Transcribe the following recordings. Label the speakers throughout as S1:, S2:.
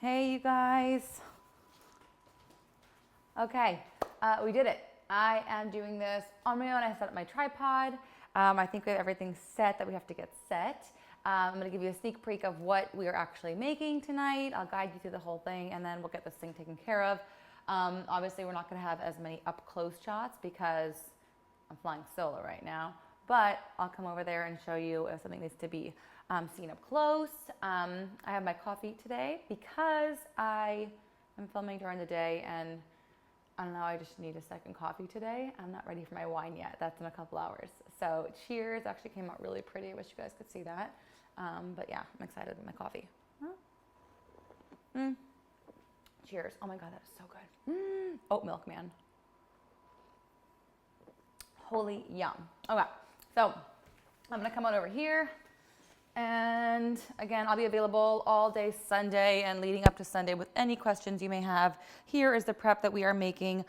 S1: Hey, you guys. Okay, we did it. I am doing this on my own. I set up my tripod. I think we have everything set that we have to get set. I'm gonna give you a sneak peek of what we are actually making tonight. I'll guide you through the whole thing and then we'll get this thing taken care of. Obviously, we're not gonna have as many up close shots because I'm flying solo right now, but I'll come over there and show you if something needs to be seen up close. I have my coffee today because I am filming during the day and I don't know, I just need a second coffee today. I'm not ready for my wine yet. That's in a couple hours. So cheers, actually came out really pretty. I wish you guys could see that. But yeah, I'm excited with my coffee. Cheers. Oh my God, that is so good. Oat milk, man. Holy yum. Okay, so I'm gonna come on over here. And again, I'll be available all day Sunday and leading up to Sunday with any questions you may have. Here is the prep that we are making.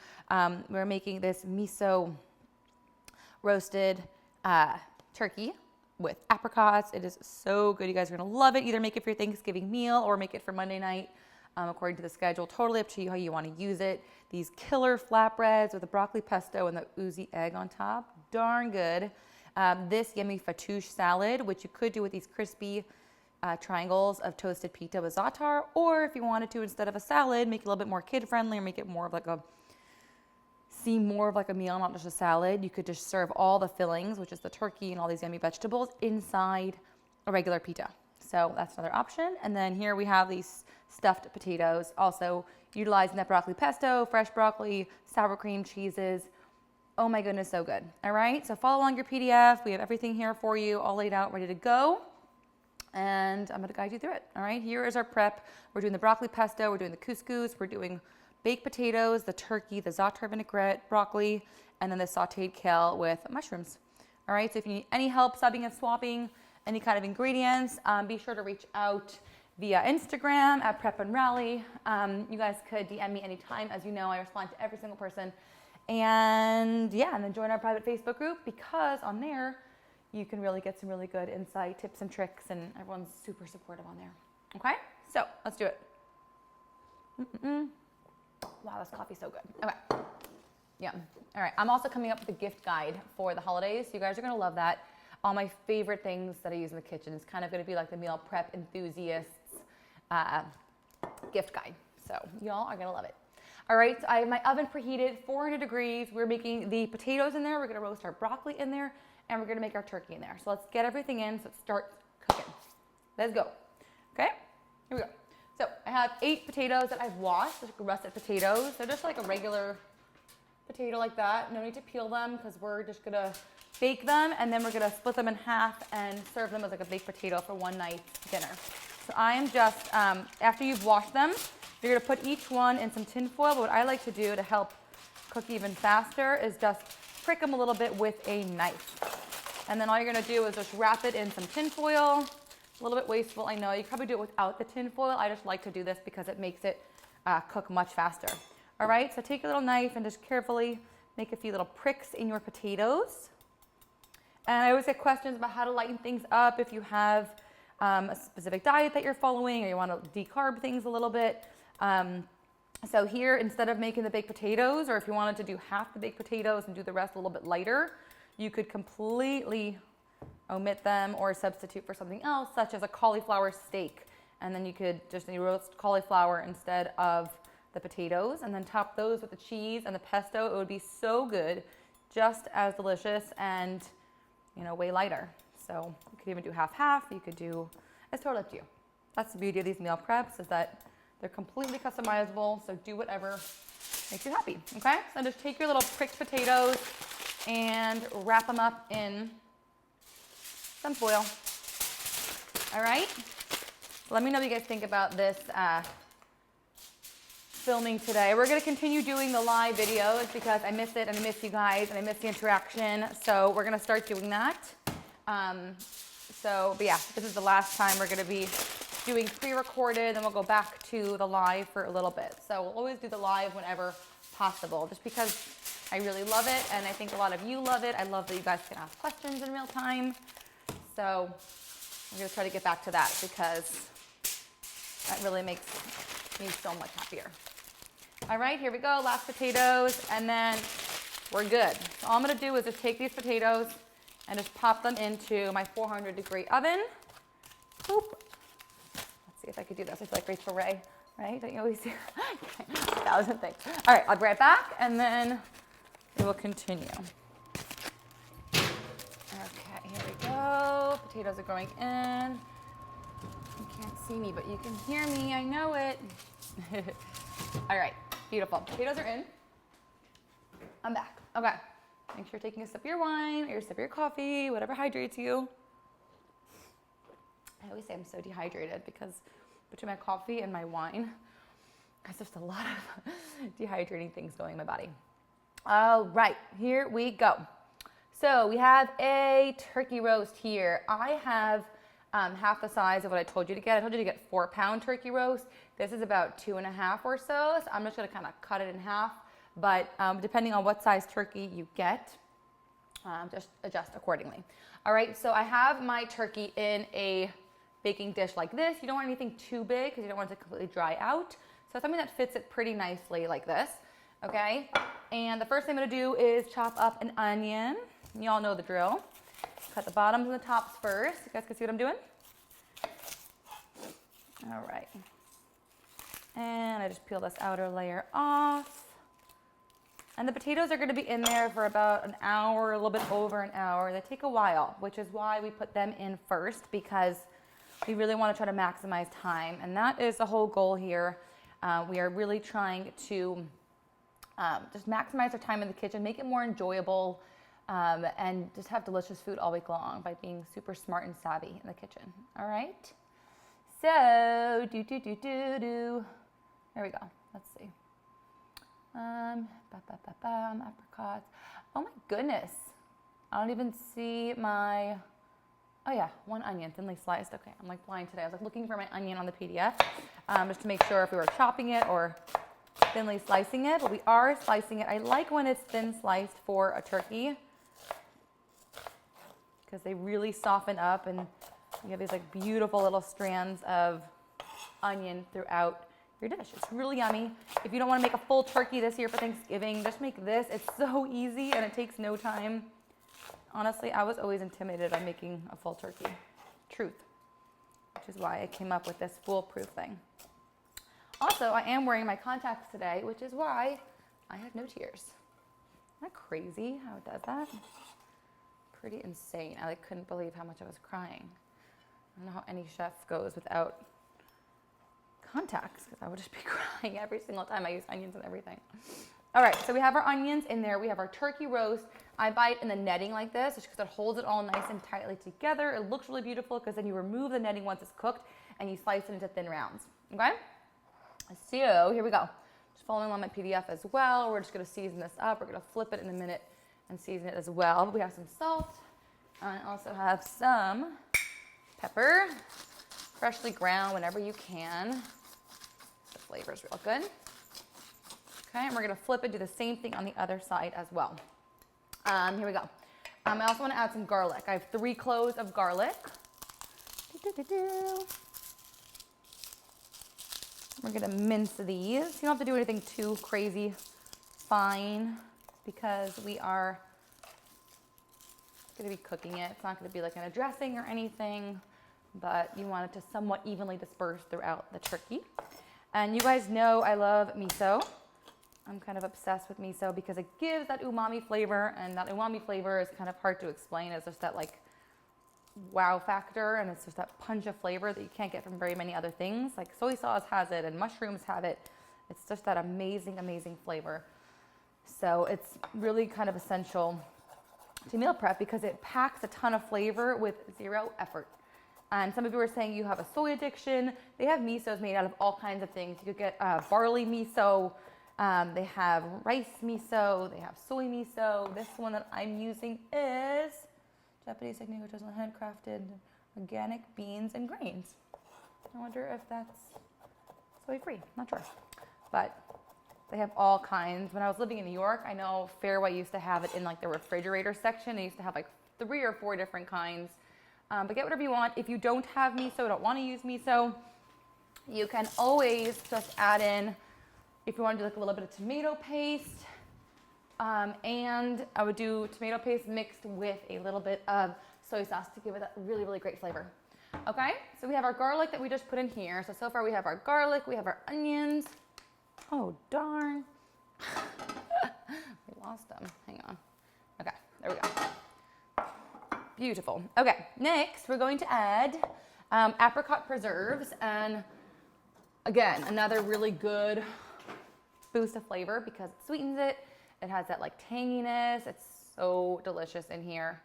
S1: We're making this miso roasted turkey with apricots. It is so good. You guys are gonna love it. Either make it for your Thanksgiving meal or make it for Monday night according to the schedule. Totally up to you how you wanna use it. These killer flatbreads with the broccoli pesto and the oozy egg on top. Darn good. This yummy fattoush salad, which you could do with these crispy triangles of toasted pita with za'atar, or if you wanted to, instead of a salad, make it a little bit more kid-friendly or make it more of like a meal, not just a salad. You could just serve all the fillings, which is the turkey and all these yummy vegetables, inside a regular pita. So that's another option. And then here we have these stuffed potatoes, also utilizing that broccoli pesto, fresh broccoli, sour cream cheeses. Oh my goodness, so good. All right, so follow along your PDF. We have everything here for you, all laid out, ready to go. And I'm gonna guide you through it. All right, here is our prep. We're doing the broccoli pesto, we're doing the couscous, we're doing baked potatoes, the turkey, the Zaatar Vinaigrette, broccoli, and then the sautéed kale with mushrooms. All right, so if you need any help subbing and swapping any kind of ingredients, be sure to reach out via Instagram at Prep and Rally. You guys could DM me anytime. As you know, I respond to every single person. And yeah, and then join our private Facebook group because on there, you can really get some really good insight, tips and tricks, and everyone's super supportive on there. Okay, so let's do it. Wow, this coffee's so good. Okay, yeah. All right, I'm also coming up with a gift guide for the holidays. You guys are gonna love that. All my favorite things that I use in the kitchen is kind of gonna be like the meal prep enthusiasts gift guide. So y'all are gonna love it. All right, so I have my oven preheated, 400 degrees. We're making the potatoes in there. We're gonna roast our broccoli in there, and we're gonna make our turkey in there. So let's get everything in so it starts cooking. Let's go. Okay, here we go. So I have 8 potatoes that I've washed, like russet potatoes. They're just like a regular potato like that. No need to peel them because we're just gonna bake them, and then we're gonna split them in half and serve them as like a baked potato for one night dinner. So I am just, after you've washed them, you're gonna put each one in some tin foil, but what I like to do to help cook even faster is just prick them a little bit with a knife. And then all you're gonna do is just wrap it in some tin foil. A little bit wasteful, I know. You probably do it without the tin foil. I just like to do this because it makes it cook much faster. All right, so take a little knife and just carefully make a few little pricks in your potatoes. And I always get questions about how to lighten things up if you have a specific diet that you're following or you want to decarb things a little bit. So here, instead of making the baked potatoes, or if you wanted to do half the baked potatoes and do the rest a little bit lighter, you could completely omit them or substitute for something else, such as a cauliflower steak. And then you could just roast cauliflower instead of the potatoes and then top those with the cheese and the pesto. It would be so good, just as delicious and, you know, way lighter. So you could even do half-half. You could do, it's totally up to you. That's the beauty of these meal preps, is that they're completely customizable, so do whatever makes you happy, okay? So just take your little pricked potatoes and wrap them up in some foil. All right? Let me know what you guys think about this filming today. We're gonna continue doing the live videos because I miss it and I miss you guys and I miss the interaction. So we're gonna start doing that. But yeah, this is the last time we're gonna be doing pre-recorded, then we'll go back to the live for a little bit. So we'll always do the live whenever possible, just because I really love it and I think a lot of you love it. I love that you guys can ask questions in real time. So I'm gonna try to get back to that because That really makes me so much happier. All right, here we go, last potatoes, and then we're good. So all I'm gonna do is just take these potatoes and just pop them into my 400-degree oven. Boop. Let's see if I could do this. I feel like Rachel Ray, right? Don't you always do? Okay. 1,000 things. All right, I'll be right back, and then we will continue. Okay, here we go. Potatoes are going in. You can't see me, but you can hear me. I know it. All right, beautiful. Potatoes are in. I'm back. Okay. Make sure you're taking a sip of your wine or a sip of your coffee, whatever hydrates you. I always say I'm so dehydrated because between my coffee and my wine, there's just a lot of dehydrating things going in my body. All right, here we go. So we have a turkey roast here. I have half the size of what I told you to get. I told you to get 4-pound turkey roast. This is about 2.5 or so. So I'm just gonna kind of cut it in half. But depending on what size turkey you get, just adjust accordingly. All right, so I have my turkey in a baking dish like this. You don't want anything too big because you don't want it to completely dry out. So something that fits it pretty nicely like this, okay? And the first thing I'm gonna do is chop up an onion. You all know the drill. Cut the bottoms and the tops first. You guys can see what I'm doing? All right. And I just peel this outer layer off. And the potatoes are going to be in there for about an hour, a little bit over an hour. They take a while, which is why we put them in first, because we really want to try to maximize time. And that is the whole goal here. We are really trying to just maximize our time in the kitchen, make it more enjoyable, and just have delicious food all week long by being super smart and savvy in the kitchen. All right? So, Here we go. Let's see. Apricots. Oh my goodness. I don't even see my, oh yeah, 1 onion, thinly sliced. Okay, I'm like blind today. I was like looking for my onion on the PDF just to make sure if we were chopping it or thinly slicing it, but we are slicing it. I like when it's thin sliced for a turkey because they really soften up and you have these like beautiful little strands of onion throughout your dish. It's really yummy. If you don't want to make a full turkey this year for Thanksgiving, just make this. It's so easy and it takes no time. Honestly, I was always intimidated by making a full turkey. Truth. Which is why I came up with this foolproof thing. Also, I am wearing my contacts today, which is why I have no tears. Isn't that crazy how it does that? Pretty insane. I couldn't believe how much I was crying. I don't know how any chef goes without contacts, because I would just be crying every single time I use onions and everything. All right, so we have our onions in there. We have our turkey roast. I buy it in the netting like this, just because it holds it all nice and tightly together. It looks really beautiful because then you remove the netting once it's cooked and you slice it into thin rounds, okay? So here we go. Just following along my PDF as well. We're just gonna season this up. We're gonna flip it in a minute and season it as well. We have some salt. I also have some pepper, freshly ground whenever you can. The flavor's real good. Okay, and we're gonna flip it, do the same thing on the other side as well. Here we go. I also wanna add some garlic. I have 3 cloves of garlic. We're gonna mince these. You don't have to do anything too crazy fine because we are gonna be cooking it. It's not gonna be like in a dressing or anything, but you want it to somewhat evenly disperse throughout the turkey. And you guys know I love miso. I'm kind of obsessed with miso because it gives that umami flavor, and that umami flavor is kind of hard to explain. It's just that like wow factor, and it's just that punch of flavor that you can't get from very many other things. Like soy sauce has it and mushrooms have it. It's just that amazing, amazing flavor. So it's really kind of essential to meal prep because it packs a ton of flavor with 0 effort. And some of you are saying you have a soy addiction. They have misos made out of all kinds of things. You could get barley miso. They have rice miso. They have soy miso. This one that I'm using is Japanese technique, which is handcrafted organic beans and grains. I wonder if that's soy-free. Not sure. But they have all kinds. When I was living in New York, I know Fairway used to have it in like the refrigerator section. They used to have like 3 or 4 different kinds. But get whatever you want. If you don't have miso, don't want to use miso, You can always just add in, if you want to do like a little bit of tomato paste, and I would do tomato paste mixed with a little bit of soy sauce to give it that really, really great flavor. Okay, so we have our garlic that we just put in here. So far we have our garlic, we have our onions. Oh, darn. We lost them. Hang on. Okay, there we go. Beautiful. Okay, next we're going to add apricot preserves, and again, another really good boost of flavor because it sweetens it. It has that like tanginess. It's so delicious in here.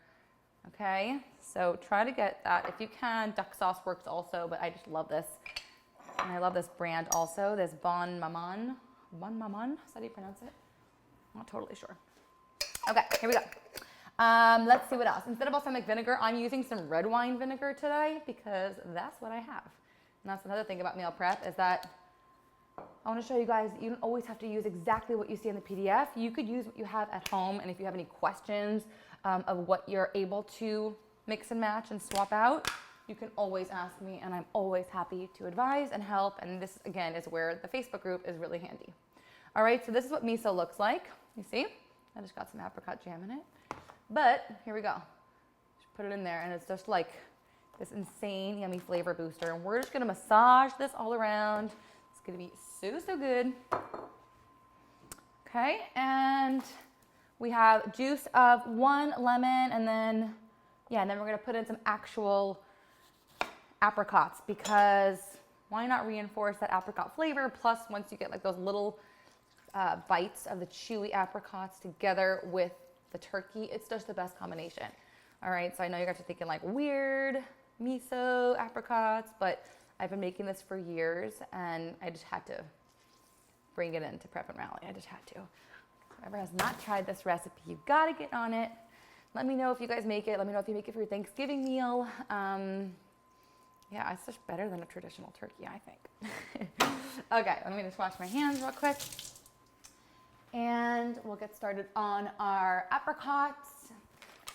S1: Okay, so try to get that if you can. Duck sauce works also, but I just love this. And I love this brand also, this Bon Maman. Bon Maman, is that how you pronounce it? I'm not totally sure. Okay, here we go. Let's see what else. Instead of balsamic vinegar, I'm using some red wine vinegar today because that's what I have. And that's another thing about meal prep is that I want to show you guys, you don't always have to use exactly what you see in the PDF. You could use what you have at home, and if you have any questions of what you're able to mix and match and swap out, you can always ask me, and I'm always happy to advise and help. And this, again, is where the Facebook group is really handy. All right, so this is what miso looks like. You see? I just got some apricot jam in it. But here we go. Just put it in there, and it's just like this insane yummy flavor booster. And we're just gonna massage this all around. It's gonna be so, so good. Okay, and we have juice of 1 lemon, and then, yeah, and then we're gonna put in some actual apricots because why not reinforce that apricot flavor? Plus, once you get like those little bites of the chewy apricots together with the turkey, it's just the best combination. All right, so I know you guys are thinking like weird miso apricots, but I've been making this for years and I just had to bring it into Prep and Rally. I just had to. Whoever has not tried this recipe, you gotta get on it. Let me know if you guys make it. Let me know if you make it for your Thanksgiving meal. Yeah, it's just better than a traditional turkey, I think. Okay, let me just wash my hands real quick. And we'll get started on our apricots.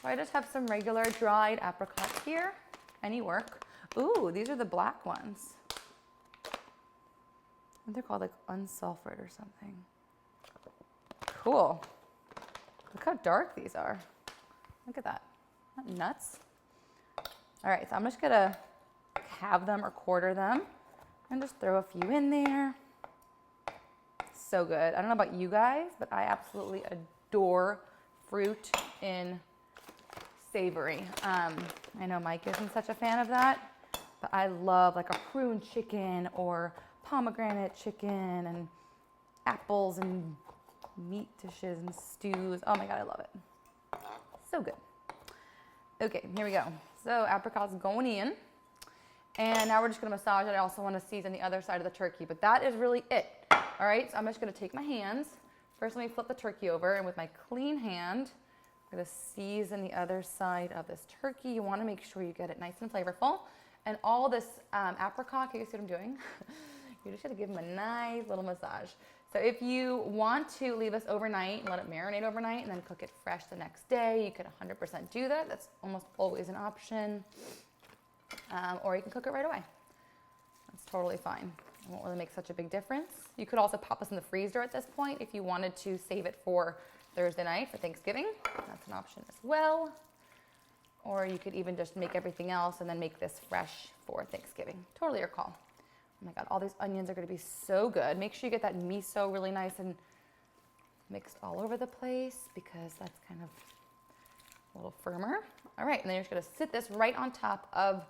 S1: So I just have some regular dried apricots here. Any work. Ooh, these are the black ones. And they're called like unsulfured or something. Cool. Look how dark these are. Look at that. Isn't that nuts? All right, so I'm just gonna halve them or quarter them and just throw a few in there. So good. I don't know about you guys, but I absolutely adore fruit in savory. I know Mike isn't such a fan of that, but I love like a prune chicken or pomegranate chicken and apples and meat dishes and stews. Oh my God, I love it. So good. Okay, here we go. So apricots going in. And now we're just gonna massage it. I also wanna season the other side of the turkey, but that is really it. All right, so I'm just gonna take my hands. First, let me flip the turkey over, and with my clean hand, I'm gonna season the other side of this turkey. You wanna make sure you get it nice and flavorful. And all this apricot, can you see what I'm doing? You're just gonna give them a nice little massage. So if you want to leave this overnight and let it marinate overnight and then cook it fresh the next day, you could 100% do that. That's almost always an option. Or you can cook it right away. That's totally fine. It won't really make such a big difference. You could also pop this in the freezer at this point if you wanted to save it for Thursday night for Thanksgiving. That's an option as well. Or you could even just make everything else and then make this fresh for Thanksgiving. Totally your call. Oh my God, all these onions are gonna be so good. Make sure you get that miso really nice and mixed all over the place because that's kind of a little firmer. All right, and then you're just gonna sit this right on top of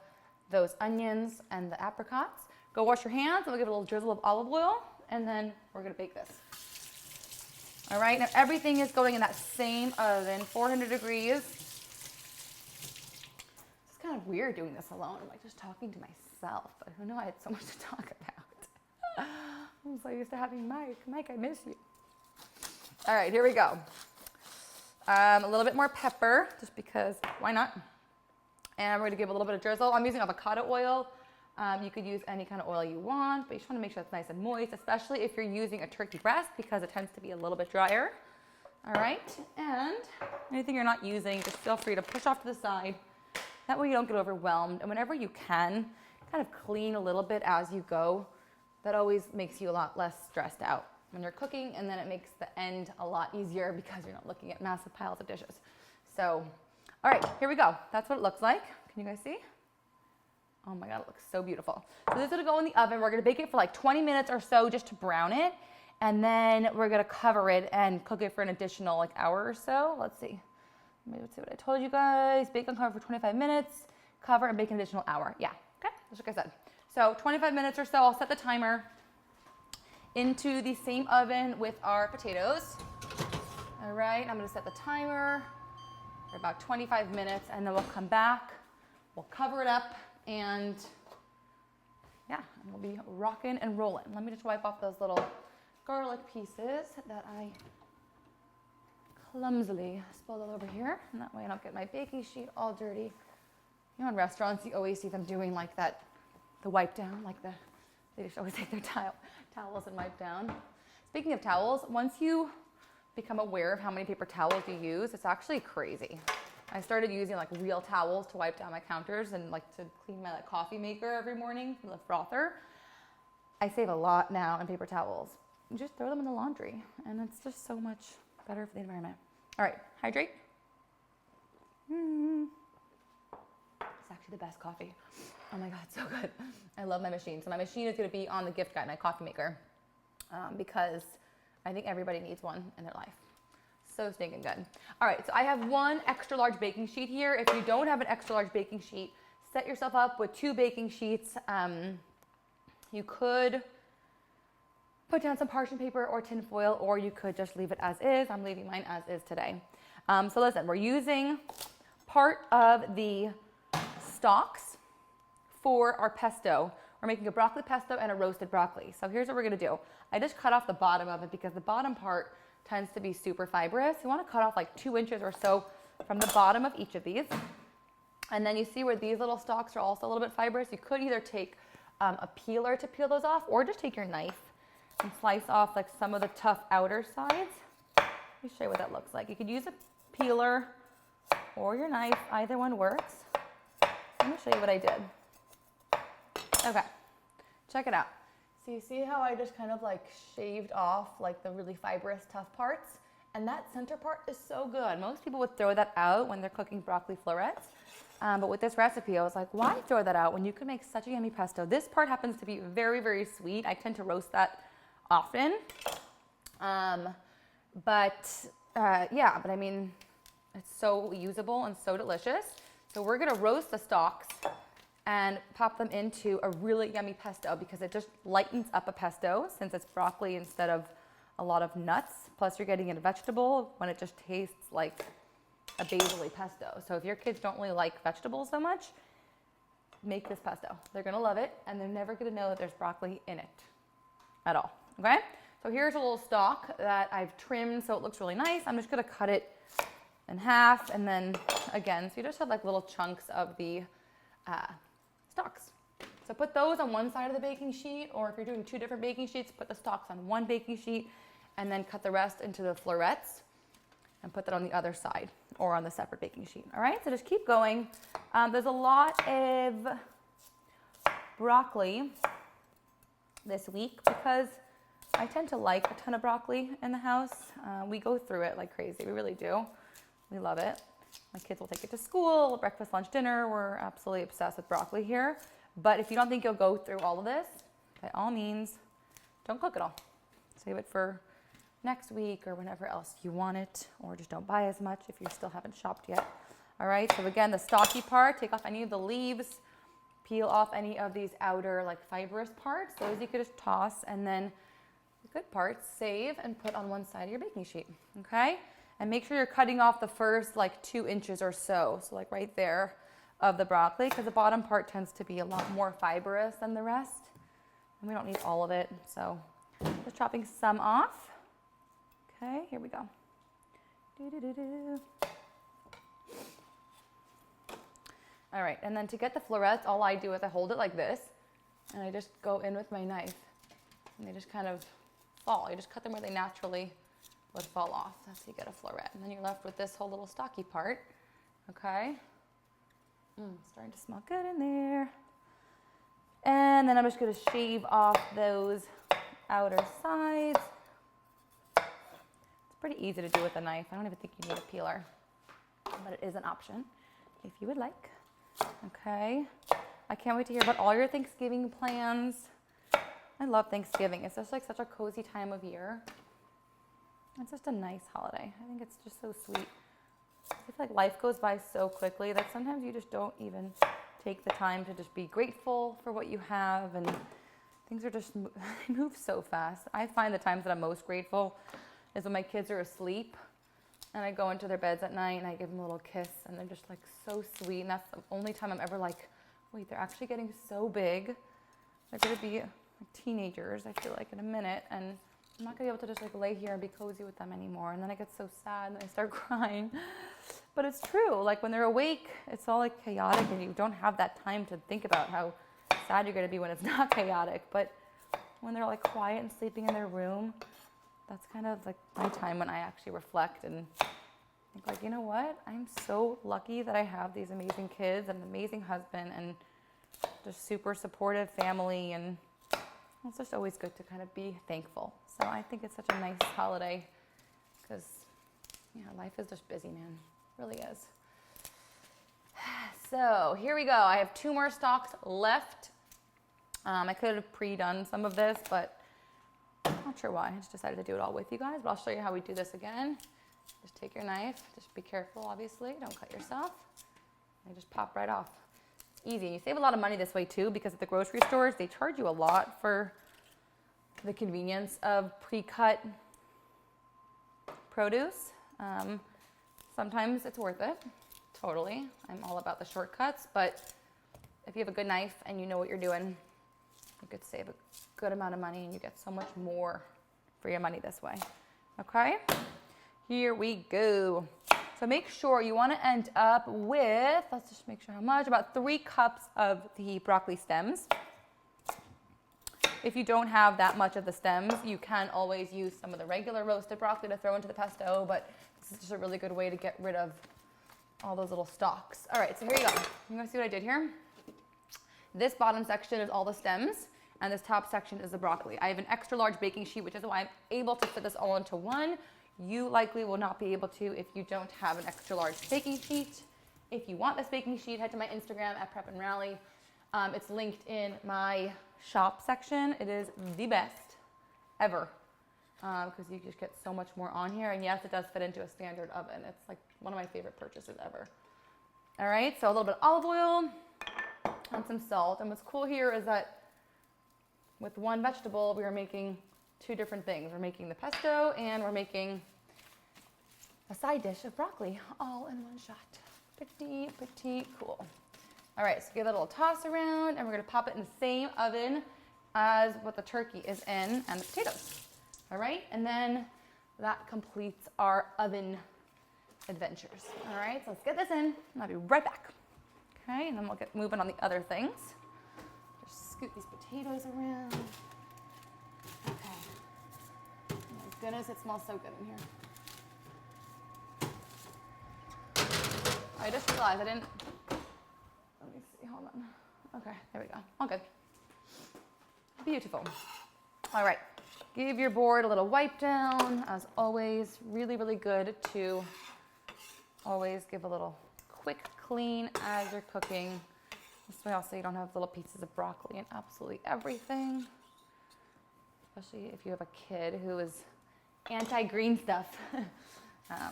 S1: those onions and the apricots. Go wash your hands, and we'll give it a little drizzle of olive oil, and then we're gonna bake this. All right, now everything is going in that same oven, 400 degrees. It's kind of weird doing this alone. I'm like just talking to myself, but who knew I had so much to talk about. I'm so used to having Mike. Mike, I miss you. All right, here we go. A little bit more pepper, just because, why not? And we're gonna give a little bit of drizzle. I'm using avocado oil. You could use any kind of oil you want, but you just wanna make sure it's nice and moist, especially if you're using a turkey breast because it tends to be a little bit drier. All right, and anything you're not using, just feel free to push off to the side. That way you don't get overwhelmed. And whenever you can, kind of clean a little bit as you go that always makes you a lot less stressed out when you're cooking, and then it makes the end a lot easier because you're not looking at massive piles of dishes. So, all right, here we go. That's what it looks like. Can you guys see? Oh my God, it looks so beautiful. So this is gonna go in the oven. We're gonna bake it for like 20 minutes or so just to brown it. And then we're gonna cover it and cook it for an additional like hour or so. Let's see. Let's see what I told you guys. Bake on cover for 25 minutes, cover and bake an additional hour. Yeah, okay, that's what I said. So 25 minutes or so, I'll set the timer into the same oven with our potatoes. All right, I'm gonna set the timer for about 25 minutes and then we'll come back, we'll cover it up, and yeah, we'll be rocking and rolling. Let me just wipe off those little garlic pieces that I clumsily spilled all over here, and that way I don't get my baking sheet all dirty. You know, in restaurants, you always see them doing like that, the wipe down, like they just always take their towels and wipe down. Speaking of towels, once you become aware of how many paper towels you use, it's actually crazy. I started using like real towels to wipe down my counters and like to clean my like coffee maker every morning from the frother. I save a lot now in paper towels. You just throw them in the laundry and it's just so much better for the environment. All right, hydrate. It's actually the best coffee. Oh my God, so good. I love my machine. So my machine is gonna be on the gift guide, my coffee maker, because I think everybody needs one in their life. So stinking good. All right, so I have one extra large baking sheet here. If you don't have an extra large baking sheet, set yourself up with 2 baking sheets. You could put down some parchment paper or tin foil, or you could just leave it as is. I'm leaving mine as is today. So listen, we're using part of the stalks for our pesto. We're making a broccoli pesto and a roasted broccoli. So here's what we're gonna do. I just cut off the bottom of it because the bottom part tends to be super fibrous. You wanna cut off like 2 inches or so from the bottom of each of these. And then you see where these little stalks are also a little bit fibrous. You could either take a peeler to peel those off, or just take your knife and slice off like some of the tough outer sides. Let me show you what that looks like. You could use a peeler or your knife, either one works. Let me show you what I did. Okay, check it out. So you see how I just kind of like shaved off like the really fibrous, tough parts? And that center part is so good. Most people would throw that out when they're cooking broccoli florets. But with this recipe, I was like, why throw that out when you can make such a yummy pesto? This part happens to be very, very sweet. I tend to roast that often. Yeah, but I mean, it's so usable and so delicious. So we're gonna roast the stalks and pop them into a really yummy pesto because it just lightens up a pesto since it's broccoli instead of a lot of nuts. Plus you're getting a vegetable when it just tastes like a basil-y pesto. So if your kids don't really like vegetables so much, make this pesto. They're gonna love it and they're never gonna know that there's broccoli in it at all, okay? So here's a little stalk that I've trimmed so it looks really nice. I'm just gonna cut it in half and then again, so you just have like little chunks of the stalks. So put those on one side of the baking sheet, or if you're doing 2 different baking sheets, put the stalks on one baking sheet and then cut the rest into the florets and put that on the other side or on the separate baking sheet. All right, so just keep going. There's a lot of broccoli this week because I tend to like a ton of broccoli in the house. We go through it like crazy, we really do. We love it. My kids will take it to school, breakfast, lunch, dinner. We're absolutely obsessed with broccoli here. But if you don't think you'll go through all of this, by all means, don't cook it all. Save it for next week or whenever else you want it, or just don't buy as much if you still haven't shopped yet. All right, so again, the stalky part, take off any of the leaves, peel off any of these outer like fibrous parts. Those you could just toss, and then the good parts save and put on one side of your baking sheet, okay? And make sure you're cutting off the first like 2 inches or so like right there of the broccoli, because the bottom part tends to be a lot more fibrous than the rest. And we don't need all of it, so just chopping some off. Okay, here we go. All right, and then to get the florets, all I do is I hold it like this, and I just go in with my knife, and they just kind of fall. You just cut them where they naturally would fall off. That's how you get a floret. And then you're left with this whole little stocky part, okay? Starting to smell good in there. And then I'm just gonna shave off those outer sides. It's pretty easy to do with a knife. I don't even think you need a peeler, but it is an option if you would like. Okay, I can't wait to hear about all your Thanksgiving plans. I love Thanksgiving. It's just like such a cozy time of year. It's just a nice holiday. I think it's just so sweet. I feel like life goes by so quickly that sometimes you just don't even take the time to just be grateful for what you have, and things are just they move so fast. I find the times that I'm most grateful is when my kids are asleep and I go into their beds at night and I give them a little kiss, and they're just like so sweet. And that's the only time I'm ever like, wait, they're actually getting so big. They're gonna be like teenagers, I feel like, in a minute, and I'm not gonna be able to just like lay here and be cozy with them anymore. And then I get so sad and I start crying. But it's true, like when they're awake, it's all like chaotic and you don't have that time to think about how sad you're gonna be when it's not chaotic. But when they're like quiet and sleeping in their room, that's kind of like my time when I actually reflect and think like, you know what? I'm so lucky that I have these amazing kids and an amazing husband and just super supportive family, and it's just always good to kind of be thankful. So I think it's such a nice holiday because, yeah, life is just busy, man. It really is. So here we go. I have 2 more stalks left. I could have pre-done some of this, but I'm not sure why. I just decided to do it all with you guys, but I'll show you how we do this again. Just take your knife. Just be careful, obviously. Don't cut yourself. They just pop right off. It's easy. You save a lot of money this way, too, because at the grocery stores, they charge you a lot for the convenience of pre-cut produce. Sometimes it's worth it. Totally. I'm all about the shortcuts, but if you have a good knife and you know what you're doing, you could save a good amount of money and you get so much more for your money this way. Okay? Here we go. So make sure you want to end up with, let's just make sure how much, about 3 cups of the broccoli stems. If you don't have that much of the stems, you can always use some of the regular roasted broccoli to throw into the pesto, but this is just a really good way to get rid of all those little stalks. All right, so here you go. You want to see what I did here? This bottom section is all the stems, and this top section is the broccoli. I have an extra large baking sheet, which is why I'm able to fit this all into one. You likely will not be able to if you don't have an extra large baking sheet. If you want this baking sheet, head to my Instagram at Prep and Rally. It's linked in my shop section. It is the best ever because you just get so much more on here. And yes, it does fit into a standard oven. It's like one of my favorite purchases ever. All right, so a little bit of olive oil and some salt. And what's cool here is that with one vegetable, we are making 2 different things. We're making the pesto and we're making a side dish of broccoli all in one shot. Pretty cool. All right, so give it a little toss around and we're gonna pop it in the same oven as what the turkey is in and the potatoes. All right, and then that completes our oven adventures. All right, so let's get this in and I'll be right back. Okay, and then we'll get moving on the other things. Just scoot these potatoes around. Okay. Oh my goodness, it smells so good in here. I just realized I didn't, let me see, hold on. Okay, there we go, all good. Beautiful. All right, give your board a little wipe down. As always, really, really good to always give a little quick clean as you're cooking. This way also you don't have little pieces of broccoli and absolutely everything. Especially if you have a kid who is anti-green stuff.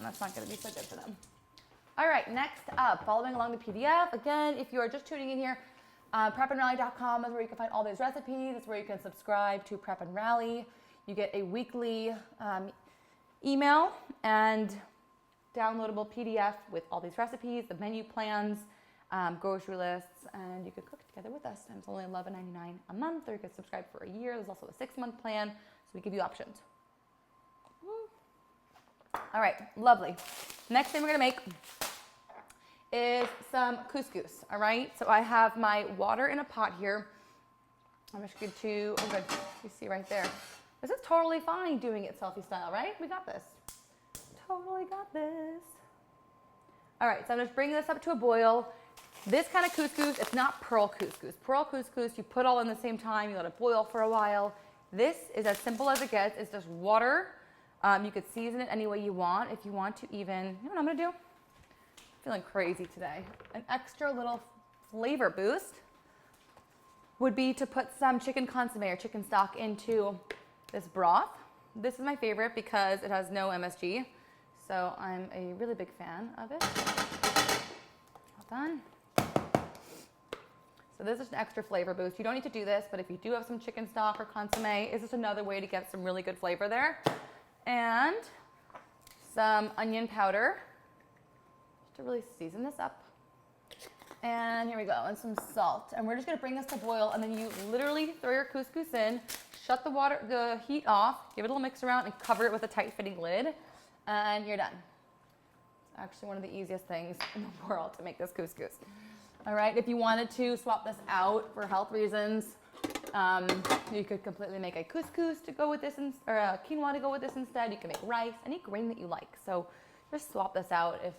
S1: That's not going to be so good for them. All right, next up, following along the PDF. Again, if you are just tuning in here, prepandrally.com is where you can find all these recipes. It's where you can subscribe to Prep and Rally. You get a weekly email and downloadable PDF with all these recipes, the menu plans, grocery lists, and you could cook together with us. And it's only $11.99 a month, or you could subscribe for a year. There's also a 6-month plan, so we give you options. All right, lovely. Next thing we're gonna make is some couscous, all right? So I have my water in a pot here. I'm just going to, oh good, you see right there. This is totally fine doing it selfie style, right? We got this. Totally got this. All right, so I'm just bringing this up to a boil. This kind of couscous, it's not pearl couscous. Pearl couscous, you put all in the same time, you let it boil for a while. This is as simple as it gets. It's just water. You could season it any way you want. If you want to even, you know what I'm gonna do? I'm feeling crazy today. An extra little flavor boost would be to put some chicken consomme or chicken stock into this broth. This is my favorite because it has no MSG. So I'm a really big fan of it. Well done. So this is an extra flavor boost. You don't need to do this, but if you do have some chicken stock or consomme, it's just another way to get some really good flavor there. And some onion powder, just to really season this up. And here we go, and some salt. And we're just gonna bring this to boil, and then you literally throw your couscous in, shut the heat off, give it a little mix around, and cover it with a tight fitting lid, and you're done. It's actually one of the easiest things in the world to make this couscous. All right, if you wanted to swap this out for health reasons, you could completely make a couscous to go with this, or a quinoa to go with this instead. You can make rice, any grain that you like. So just swap this out if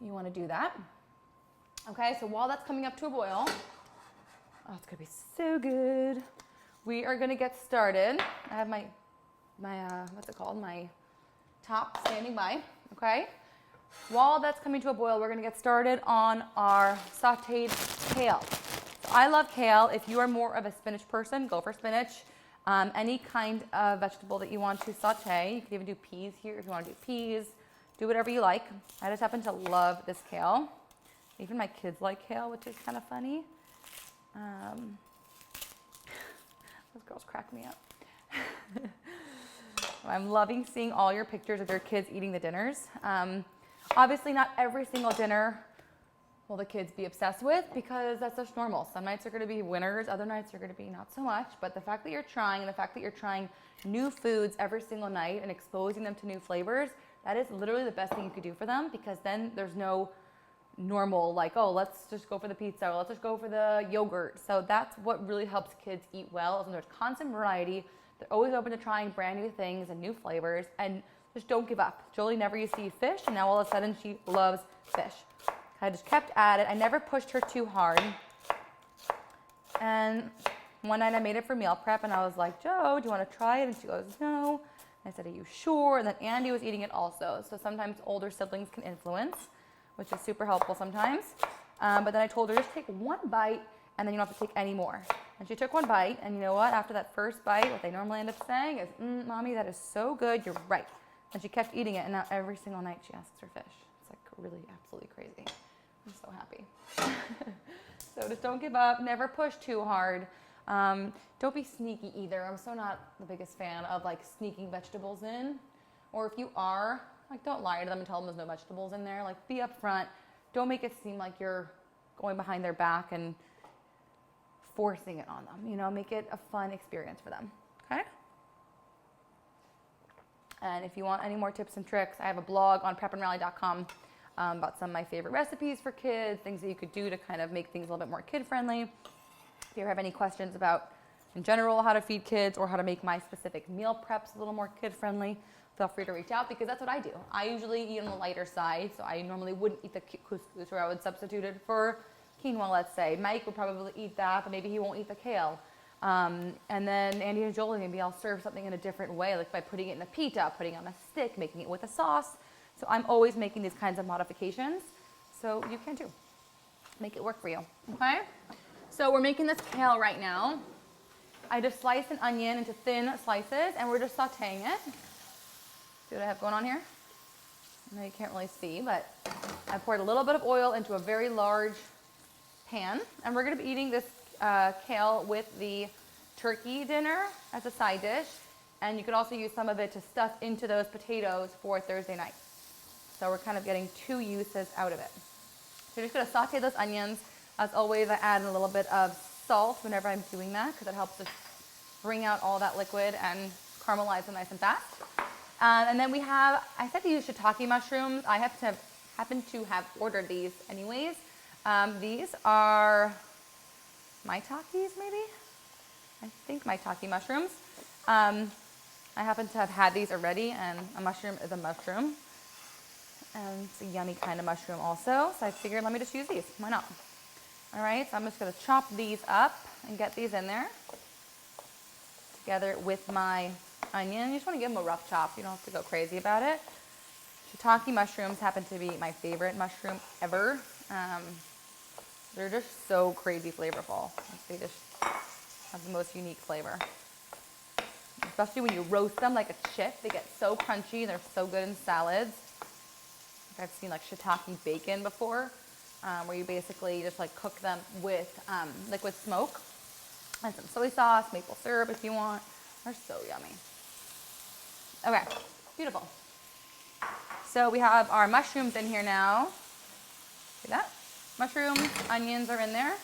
S1: you want to do that. Okay, so while that's coming up to a boil, oh, it's gonna be so good. We are gonna get started. I have my what's it called? My top standing by. Okay. While that's coming to a boil, we're gonna get started on our sautéed kale. So I love kale. If you are more of a spinach person, go for spinach. Any kind of vegetable that you want to saute. You can even do peas here if you want to do peas. Do whatever you like. I just happen to love this kale. Even my kids like kale, which is kind of funny. Those girls crack me up. I'm loving seeing all your pictures of your kids eating the dinners. Obviously, not every single dinner will the kids be obsessed with because that's just normal. Some nights are going to be winners, other nights are going to be not so much. But the fact that you're trying, and the fact that you're trying new foods every single night and exposing them to new flavors, that is literally the best thing you could do for them, because then there's no normal, like, oh, let's just go for the pizza, or let's just go for the yogurt. So that's what really helps kids eat well, is when there's constant variety. They're always open to trying brand new things and new flavors, and just don't give up. Jolie never used to eat fish, and now all of a sudden she loves fish. I just kept at it. I never pushed her too hard. And one night I made it for meal prep, and I was like, Joe, do you want to try it? And she goes, no. And I said, are you sure? And then Andy was eating it also. So sometimes older siblings can influence, which is super helpful sometimes. But then I told her, just take one bite, and then you don't have to take any more. And she took one bite, and you know what? After that first bite, what they normally end up saying is, Mommy, that is so good, you're right. And she kept eating it, and now every single night she asks for fish. It's like really absolutely crazy. I'm so happy. So just don't give up, never push too hard. Don't be sneaky either. I'm so not the biggest fan of like sneaking vegetables in. Or if you are, like, don't lie to them and tell them there's no vegetables in there. Like, be upfront. Don't make it seem like you're going behind their back and forcing it on them. You know, make it a fun experience for them. Okay? And if you want any more tips and tricks, I have a blog on prepandrally.com about some of my favorite recipes for kids, things that you could do to kind of make things a little bit more kid-friendly. If you have any questions about, in general, how to feed kids or how to make my specific meal preps a little more kid-friendly, feel free to reach out, because that's what I do. I usually eat on the lighter side, so I normally wouldn't eat the couscous, or I would substitute it for quinoa, let's say. Mike would probably eat that, but maybe he won't eat the kale. And then Andy and Jolie, maybe I'll serve something in a different way, like by putting it in a pita, putting it on a stick, making it with a sauce. So I'm always making these kinds of modifications, so you can too. Make it work for you, okay? So we're making this kale right now. I just sliced an onion into thin slices, and we're just sauteing it. See what I have going on here? I know you can't really see, but I poured a little bit of oil into a very large pan, and we're going to be eating this kale with the turkey dinner as a side dish, and you could also use some of it to stuff into those potatoes for Thursday night. So we're kind of getting two uses out of it. So you're just going to saute those onions. As always, I add a little bit of salt whenever I'm doing that, because it helps to bring out all that liquid and caramelize them nice and fast. And then we have, I said to use shiitake mushrooms. I happen to have ordered these anyways. These are maitakes, maybe? I think maitake mushrooms. I happen to have had these already, and a mushroom is a mushroom. And it's a yummy kind of mushroom also. So I figured let me just use these. Why not? All right, so I'm just gonna chop these up and get these in there together with my onion. You just wanna give them a rough chop. You don't have to go crazy about it. Shiitake mushrooms happen to be my favorite mushroom ever. They're just so crazy flavorful. They just have the most unique flavor. Especially when you roast them like a chip, they get so crunchy and they're so good in salads. I've seen like shiitake bacon before, where you basically just like cook them with liquid smoke and some soy sauce, maple syrup if you want. They're so yummy. Okay, beautiful. So we have our mushrooms in here now. See that? Mushrooms, onions are in there.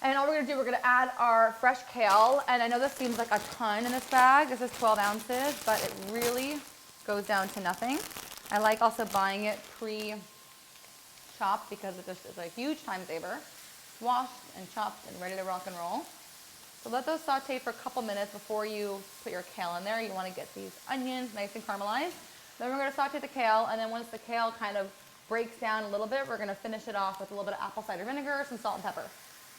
S1: And all we're gonna do, we're gonna add our fresh kale. And I know this seems like a ton in this bag. This is 12 ounces, but it really goes down to nothing. I like also buying it pre-chopped because it just is a huge time saver. Washed and chopped and ready to rock and roll. So let those saute for a couple minutes before you put your kale in there. You wanna get these onions nice and caramelized. Then we're gonna saute the kale, and then once the kale kind of breaks down a little bit, we're gonna finish it off with a little bit of apple cider vinegar, some salt and pepper,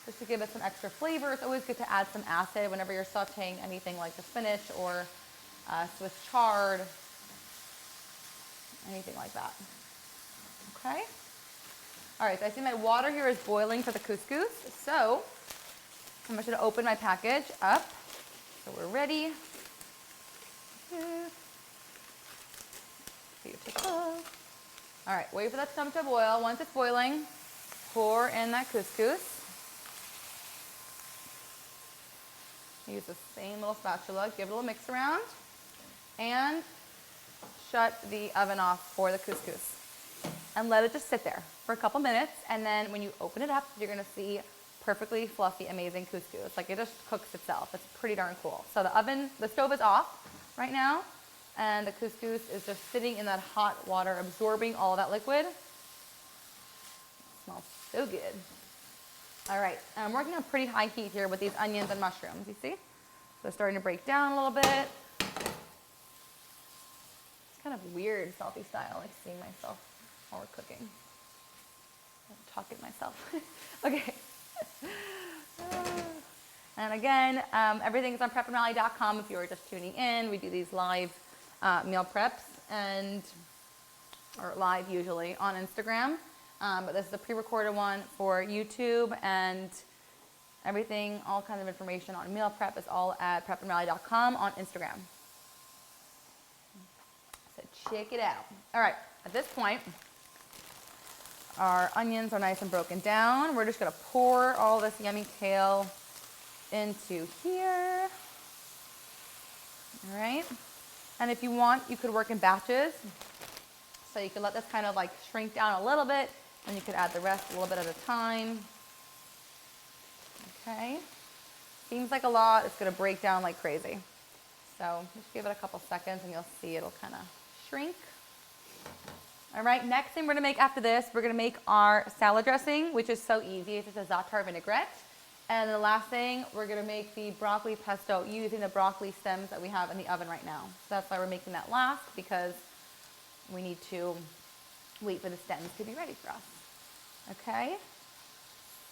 S1: just to give it some extra flavor. It's always good to add some acid whenever you're sauteing anything like the spinach or Swiss chard, anything like that. Okay? All right, so I see my water here is boiling for the couscous, so I'm just gonna open my package up. So we're ready. Beautiful. All right, wait for that stomach to boil. Once it's boiling, pour in that couscous. Use the same little spatula, give it a little mix around, and shut the oven off for the couscous. And let it just sit there for a couple minutes, and then when you open it up, you're gonna see perfectly fluffy, amazing couscous. Like it just cooks itself. It's pretty darn cool. So the stove is off right now, and the couscous is just sitting in that hot water, absorbing all of that liquid. It smells so good. All right, I'm working on pretty high heat here with these onions and mushrooms, you see? So they're starting to break down a little bit. It's kind of weird, salty style, like seeing myself while we're cooking. I'm talking to myself. Okay. And again, everything is on prepandrally.com if you are just tuning in. We do these live meal preps or live usually on Instagram. But this is a pre-recorded one for YouTube, and everything, all kinds of information on meal prep is all at prepandrally.com on Instagram. So check it out. All right, at this point, our onions are nice and broken down. We're just gonna pour all this yummy kale into here. All right, and if you want, you could work in batches. So you could let this kind of like shrink down a little bit, and you could add the rest a little bit at a time. Okay, seems like a lot. It's gonna break down like crazy. So just give it a couple seconds and you'll see it'll kind of shrink. All right, next thing we're gonna make after this, we're gonna make our salad dressing, which is so easy. It's just a Zaatar Vinaigrette. And the last thing, we're gonna make the broccoli pesto using the broccoli stems that we have in the oven right now. So that's why we're making that last, because we need to wait for the stems to be ready for us. Okay,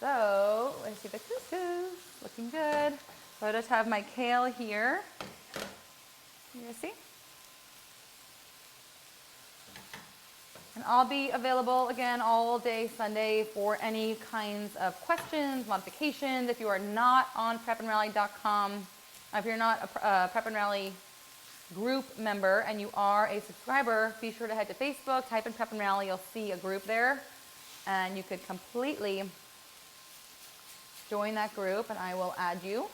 S1: so let's see the couscous, looking good. So I just have my kale here. You guys see? And I'll be available again all day Sunday for any kinds of questions, modifications. If you are not on prepandrally.com, if you're not a Prep and Rally group member and you are a subscriber, be sure to head to Facebook, type in Prep and Rally, you'll see a group there, and you could completely join that group and I will add you.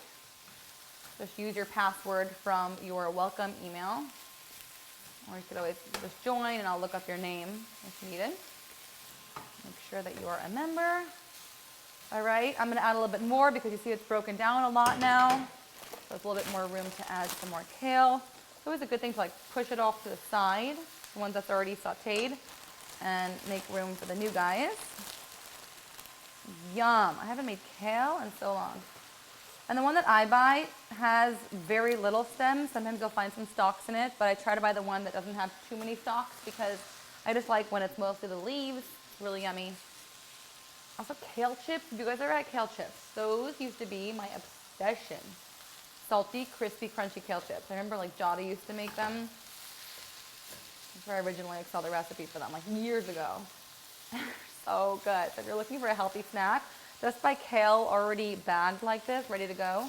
S1: Just use your password from your welcome email, or you could always just join and I'll look up your name if needed. Make sure that you are a member. All right, I'm gonna add a little bit more because you see it's broken down a lot now. So there's a little bit more room to add some more kale. It's always a good thing to like push it off to the side, the ones that's already sauteed, and make room for the new guys. Yum, I haven't made kale in so long. And the one that I buy has very little stems. Sometimes you'll find some stalks in it, but I try to buy the one that doesn't have too many stalks because I just like when it's mostly the leaves. It's really yummy. Also, kale chips. Have you guys ever had kale chips? Those used to be my obsession. Salty, crispy, crunchy kale chips. I remember like Jada used to make them. That's where I originally saw the recipe for them, like years ago. So good. So if you're looking for a healthy snack, just buy kale already bagged like this, ready to go.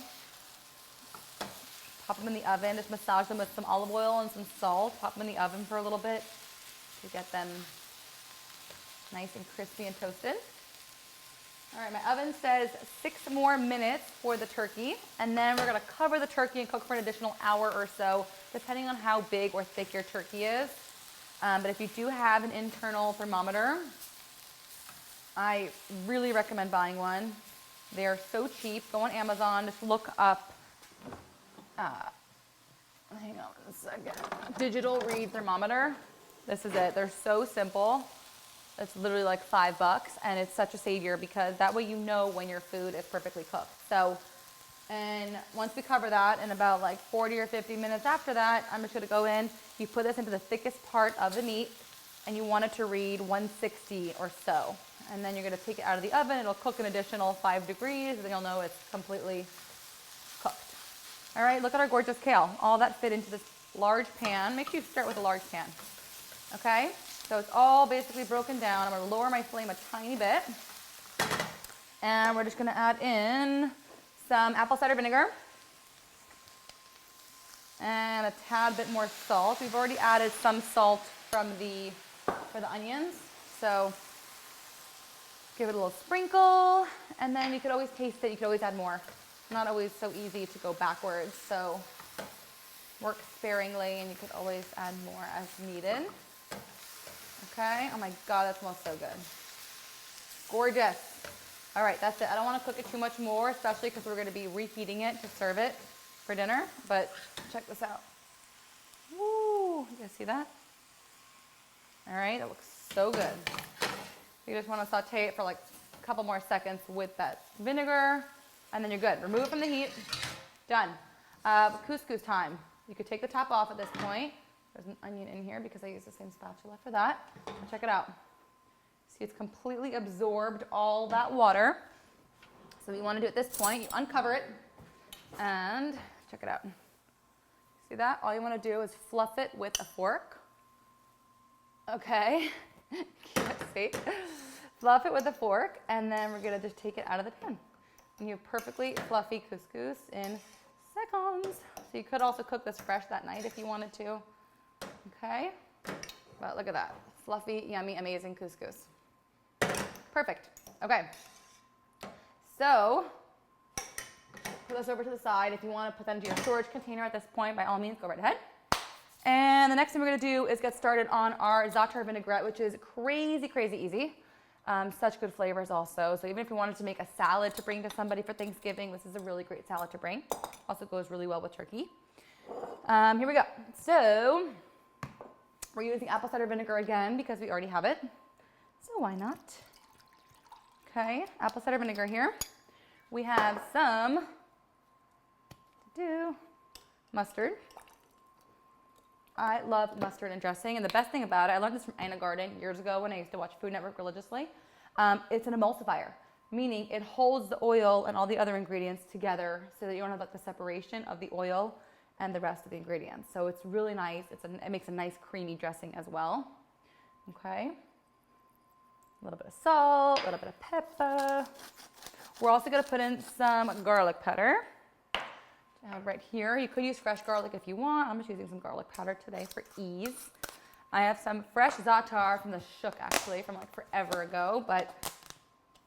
S1: Pop them in the oven. Just massage them with some olive oil and some salt. Pop them in the oven for a little bit to get them nice and crispy and toasted. All right, my oven says 6 more minutes for the turkey, and then we're gonna cover the turkey and cook for an additional hour or so, depending on how big or thick your turkey is. But if you do have an internal thermometer, I really recommend buying one. They are so cheap. Go on Amazon, just look up, hang on a second, digital read thermometer. This is it. They're so simple. It's literally like $5, and it's such a savior because that way you know when your food is perfectly cooked. So, and once we cover that, in about like 40 or 50 minutes after that, I'm just gonna go in, you put this into the thickest part of the meat, and you want it to read 160 or so. And then you're gonna take it out of the oven, it'll cook an additional 5 degrees, and then you'll know it's completely cooked. All right, look at our gorgeous kale. All that fit into this large pan. Make sure you start with a large pan, okay? So it's all basically broken down. I'm gonna lower my flame a tiny bit. And we're just gonna add in some apple cider vinegar and a tad bit more salt. We've already added some salt for the onions. So give it a little sprinkle, and then you could always taste it. You could always add more. Not always so easy to go backwards, so work sparingly, and you could always add more as needed. Okay, oh my God, that smells so good. Gorgeous. All right, that's it. I don't want to cook it too much more, especially because we're going to be reheating it to serve it for dinner, but check this out. Woo, you guys see that? All right, that looks so good. You just want to saute it for like a couple more seconds with that vinegar, and then you're good. Remove it from the heat. Done. Couscous time. You could take the top off at this point. There's an onion in here because I use the same spatula for that. Check it out. See, it's completely absorbed all that water. So what you want to do at this point, you uncover it and check it out. See that? All you want to do is fluff it with a fork. Okay. See? Fluff it with a fork, and then we're going to just take it out of the pan. And you have perfectly fluffy couscous in seconds. So you could also cook this fresh that night if you wanted to. Okay, but look at that. Fluffy, yummy, amazing couscous. Perfect. Okay, so put this over to the side. If you want to put that into your storage container at this point, by all means, go right ahead. And the next thing we're going to do is get started on our Zaatar Vinaigrette, which is crazy, crazy easy. Such good flavors also. So even if you wanted to make a salad to bring to somebody for Thanksgiving, this is a really great salad to bring. Also goes really well with turkey. Here we go. So we're using apple cider vinegar again because we already have it. So why not? Okay, apple cider vinegar here. We have some mustard. I love mustard and dressing, and the best thing about it, I learned this from Anna Garden years ago when I used to watch Food Network religiously. It's an emulsifier, meaning it holds the oil and all the other ingredients together so that you don't have like the separation of the oil and the rest of the ingredients. So it's really nice. It makes a nice creamy dressing as well. Okay. A little bit of salt, a little bit of pepper. We're also going to put in some garlic powder. Right here, you could use fresh garlic if you want. I'm just using some garlic powder today for ease. I have some fresh za'atar from the shuk actually, from like forever ago, but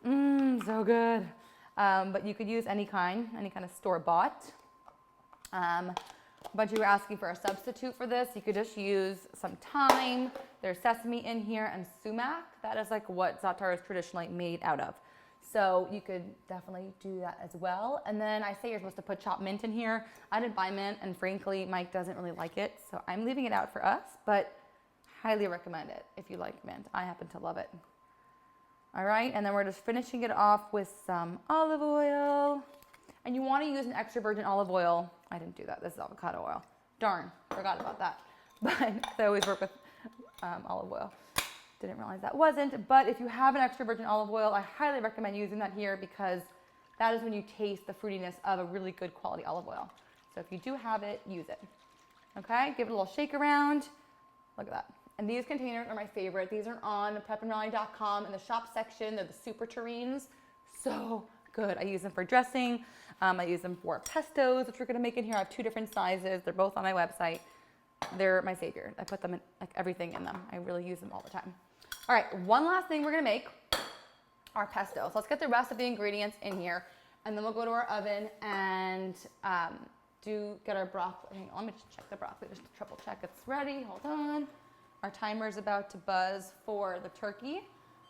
S1: so good. But you could use any kind of store-bought. A bunch of you were asking for a substitute for this. You could just use some thyme. There's sesame in here and sumac. That is like what za'atar is traditionally made out of. So you could definitely do that as well. And then I say you're supposed to put chopped mint in here. I didn't buy mint, and frankly, Mike doesn't really like it. So I'm leaving it out for us, but highly recommend it if you like mint. I happen to love it. All right, and then we're just finishing it off with some olive oil. And you want to use an extra virgin olive oil. I didn't do that. This is avocado oil. Darn, forgot about that. But I always work with olive oil. Didn't realize that wasn't, but if you have an extra virgin olive oil, I highly recommend using that here because that is when you taste the fruitiness of a really good quality olive oil. So if you do have it, use it. Okay, give it a little shake around. Look at that. And these containers are my favorite. These are on prepandrally.com in the shop section. They're the super terrines. So good. I use them for dressing. I use them for pestos, which we're gonna make in here. I have 2 different sizes. They're both on my website. They're my savior. I put them in like everything in them. I really use them all the time. All right, one last thing we're gonna make, our pesto. So let's get the rest of the ingredients in here, and then we'll go to our oven and get our broccoli. Hang on, let me just check the broccoli, just to triple check it's ready. Hold on. Our timer is about to buzz for the turkey.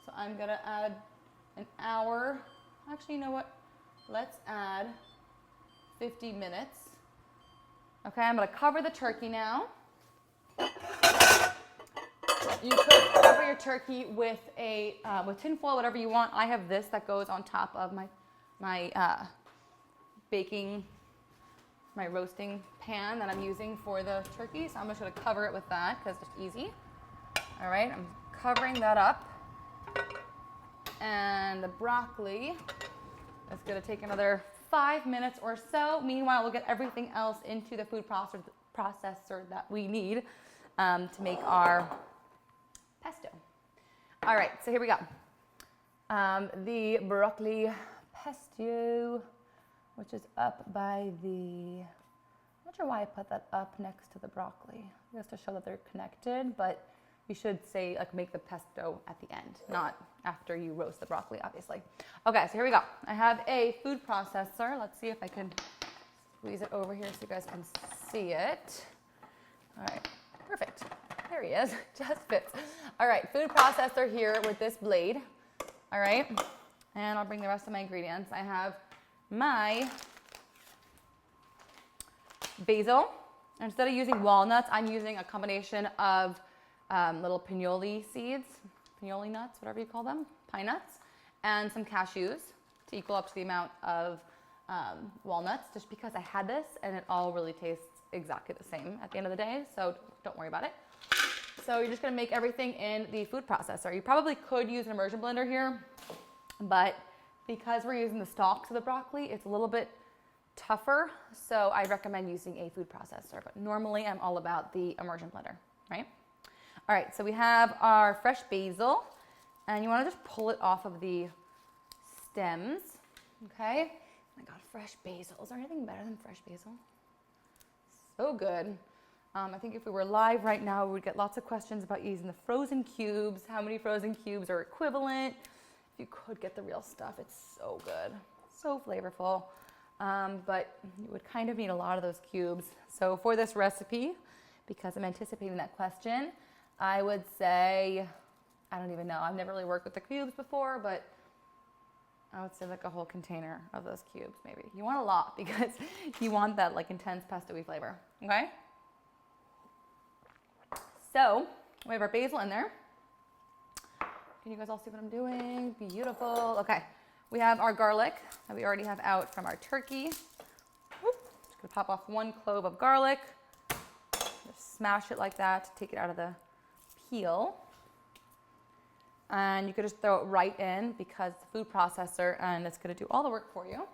S1: So I'm gonna add an hour. Actually, you know what? Let's add 50 minutes. Okay, I'm gonna cover the turkey now. You could cover your turkey with with tin foil, whatever you want. I have this that goes on top of my roasting pan that I'm using for the turkey. So I'm just gonna cover it with that because it's just easy. All right, I'm covering that up. And the broccoli is gonna take another 5 minutes or so. Meanwhile, we'll get everything else into the food processor that we need to make our pesto. All right, so here we go. The broccoli pesto, which is up by the, I'm not sure why I put that up next to the broccoli. Just to show that they're connected, but you should say like make the pesto at the end, not after you roast the broccoli, obviously. Okay, so here we go. I have a food processor. Let's see if I can squeeze it over here so you guys can see it. All right, perfect. There he is, just fits. All right, food processor here with this blade. All right, and I'll bring the rest of my ingredients. I have my basil. Instead of using walnuts, I'm using a combination of little pinoli seeds, pinoli nuts, whatever you call them, pine nuts, and some cashews to equal up to the amount of walnuts, just because I had this and it all really tastes exactly the same at the end of the day, so don't worry about it. So you're just gonna make everything in the food processor. You probably could use an immersion blender here, but because we're using the stalks of the broccoli, it's a little bit tougher, so I recommend using a food processor, but normally I'm all about the immersion blender, right? All right, so we have our fresh basil, and you wanna just pull it off of the stems, okay? Oh my God, fresh basil. Is there anything better than fresh basil? So good. I think if we were live right now, we would get lots of questions about using the frozen cubes, how many frozen cubes are equivalent. If you could get the real stuff, it's so good, so flavorful. But you would kind of need a lot of those cubes. So for this recipe, because I'm anticipating that question, I would say, I don't even know, I've never really worked with the cubes before, but I would say like a whole container of those cubes maybe. You want a lot because you want that like intense pesto-y flavor, okay? So we have our basil in there. Can you guys all see what I'm doing? Beautiful. Okay, we have our garlic that we already have out from our turkey. Whoop. Just gonna pop off 1 clove of garlic. Just smash it like that, take it out of the peel. And you could just throw it right in because it's a food processor and it's gonna do all the work for you.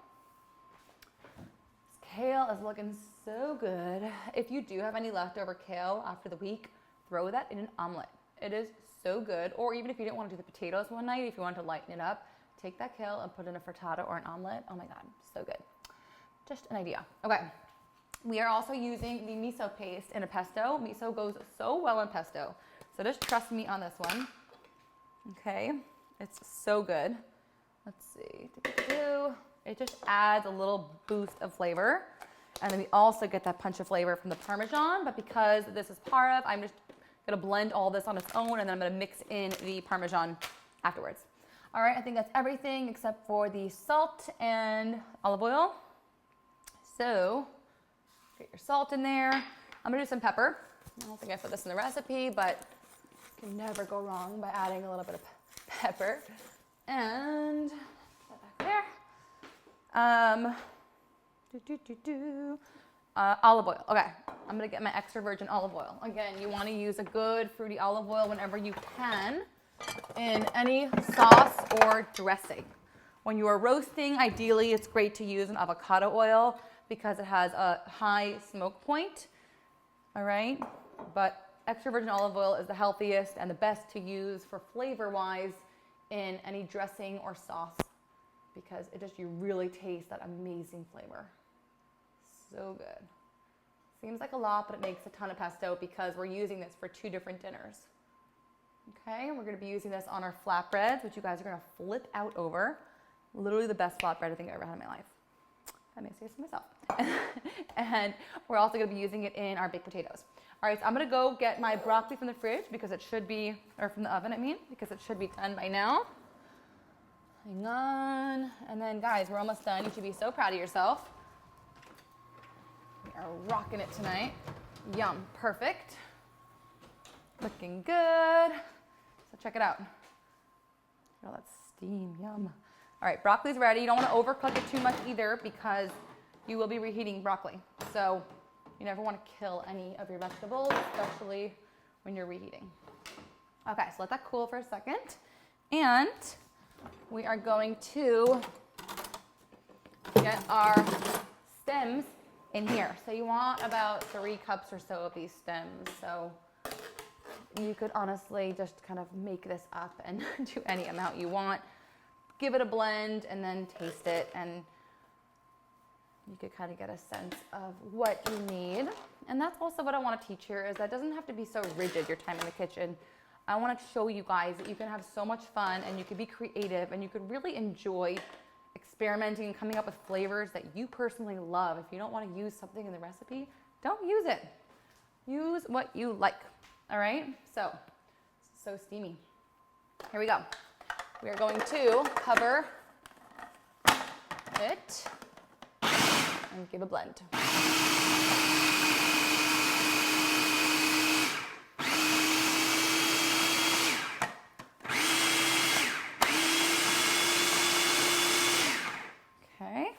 S1: This kale is looking so good. If you do have any leftover kale after the week, throw that in an omelet. It is so good. Or even if you didn't want to do the potatoes one night, if you want to lighten it up, take that kale and put it in a frittata or an omelet. Oh my God, so good. Just an idea. Okay, we are also using the miso paste in a pesto. Miso goes so well in pesto. So just trust me on this one. Okay, it's so good. Let's see. It just adds a little boost of flavor. And then we also get that punch of flavor from the Parmesan, but because this is parve, I'm just gonna blend all this on its own and then I'm gonna mix in the Parmesan afterwards. All right, I think that's everything except for the salt and olive oil. So, get your salt in there. I'm gonna do some pepper. I don't think I put this in the recipe, but you can never go wrong by adding a little bit of pepper. And, put that back there. Olive oil. Okay, I'm gonna get my extra virgin olive oil. Again, you want to use a good fruity olive oil whenever you can. in any sauce or dressing. When you are roasting, ideally it's great to use an avocado oil because it has a high smoke point, all right? But extra virgin olive oil is the healthiest and the best to use for flavor-wise in any dressing or sauce because you really taste that amazing flavor. So good. Seems like a lot, but it makes a ton of pesto because we're using this for 2 different dinners. Okay, we're gonna be using this on our flatbreads, which you guys are gonna flip out over. Literally the best flatbread I think I've ever had in my life. I may say so myself. And we're also gonna be using it in our baked potatoes. All right, so I'm gonna go get my broccoli from the fridge because it should be, or from the oven I mean, because it should be done by now. Hang on. And then guys, we're almost done. You should be so proud of yourself. We are rocking it tonight. Yum, perfect. Looking good. So check it out. Oh, that's steam, yum. All right, broccoli's ready. You don't want to overcook it too much either because you will be reheating broccoli. So you never want to kill any of your vegetables, especially when you're reheating. Okay, so let that cool for a second. And we are going to get our stems in here. So you want about 3 cups or so of these stems. So you could honestly just kind of make this up and do any amount you want. Give it a blend and then taste it, and you could kind of get a sense of what you need. And that's also what I want to teach here is that it doesn't have to be so rigid, your time in the kitchen. I want to show you guys that you can have so much fun and you can be creative and you could really enjoy experimenting and coming up with flavors that you personally love. If you don't want to use something in the recipe, don't use it. Use what you like. All right, so steamy. Here we go. We are going to cover it and give a blend. Okay,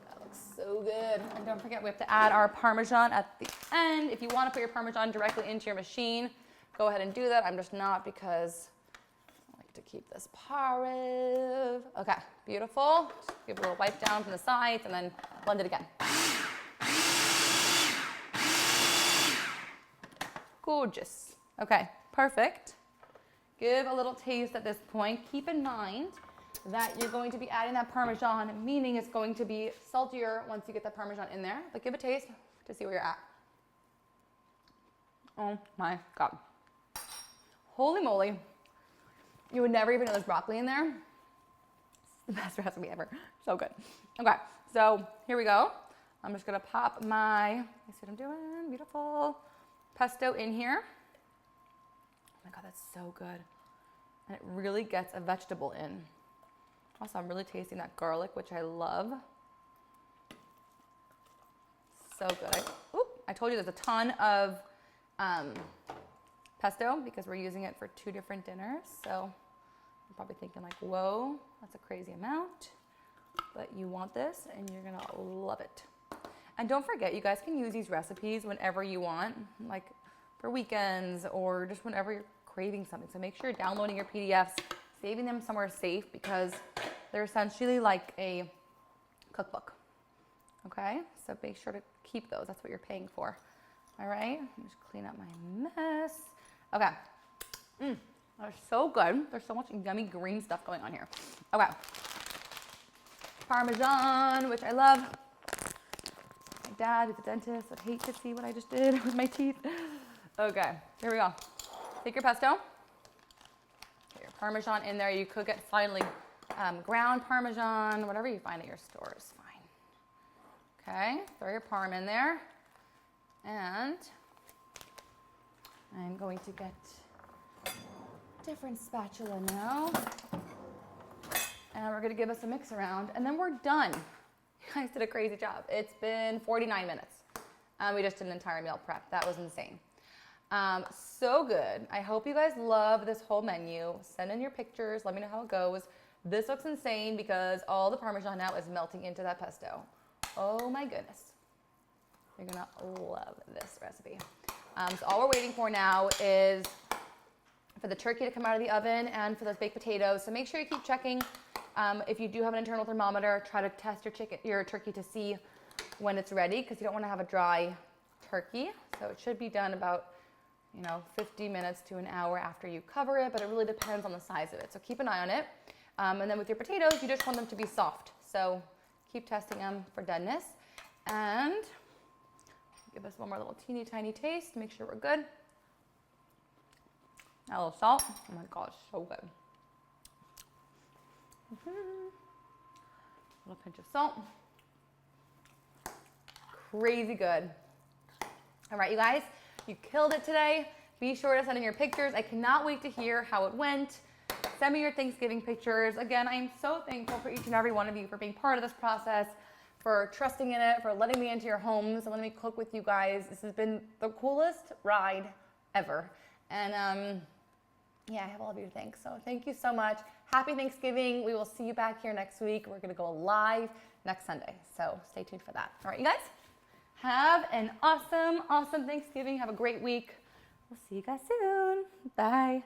S1: that looks so good. And don't forget, we have to add our Parmesan at the end. If you want to put your Parmesan directly into your machine, go ahead and do that. I'm just not because I like to keep this parve. Okay, beautiful. Just give a little wipe down from the sides and then blend it again. Gorgeous. Okay, perfect. Give a little taste at this point. Keep in mind that you're going to be adding that Parmesan, meaning it's going to be saltier once you get that Parmesan in there. But give a taste to see where you're at. Oh my God. Holy moly. You would never even know there's broccoli in there. It's the best recipe ever. So good. Okay, so here we go. I'm just gonna pop my, you see what I'm doing? Beautiful. Pesto in here. Oh my God, that's so good. And it really gets a vegetable in. Also, I'm really tasting that garlic, which I love. So good. I told you there's a ton of pesto because we're using it for 2 different dinners. So you're probably thinking like, whoa, that's a crazy amount. But you want this and you're gonna love it. And don't forget, you guys can use these recipes whenever you want, like for weekends or just whenever you're craving something. So make sure you're downloading your PDFs, saving them somewhere safe because they're essentially like a cookbook. Okay, so make sure to keep those. That's what you're paying for. All right, let me just clean up my mess. Okay, they're so good. There's so much yummy green stuff going on here. Okay, Parmesan, which I love. My dad is a dentist. I'd hate to see what I just did with my teeth. Okay, here we go. Take your pesto. Get your Parmesan in there. You could get finely ground Parmesan, whatever you find at your store is fine. Okay, throw your parm in there. And I'm going to get a different spatula now. And we're gonna give us a mix around and then we're done. You guys did a crazy job. It's been 49 minutes. We just did an entire meal prep. That was insane. So good. I hope you guys love this whole menu. Send in your pictures. Let me know how it goes. This looks insane because all the Parmesan now is melting into that pesto. Oh my goodness. You're gonna love this recipe. So all we're waiting for now is for the turkey to come out of the oven and for those baked potatoes. So make sure you keep checking. If you do have an internal thermometer, try to test your turkey to see when it's ready, because you don't want to have a dry turkey. So it should be done about 50 minutes to an hour after you cover it, but it really depends on the size of it. So keep an eye on it. And then with your potatoes, you just want them to be soft. So keep testing them for doneness. And give us one more little teeny tiny taste to make sure we're good. A little salt. Oh my gosh, so good. A little pinch of salt. Crazy good. All right, you guys, you killed it today. Be sure to send in your pictures. I cannot wait to hear how it went. Send me your Thanksgiving pictures. Again, I am so thankful for each and every one of you for being part of this process, for trusting in it, for letting me into your homes and letting me cook with you guys. This has been the coolest ride ever. And yeah, I have all of you to thank. So thank you so much. Happy Thanksgiving. We will see you back here next week. We're going to go live next Sunday. So stay tuned for that. All right, you guys, have an awesome, awesome Thanksgiving. Have a great week. We'll see you guys soon. Bye.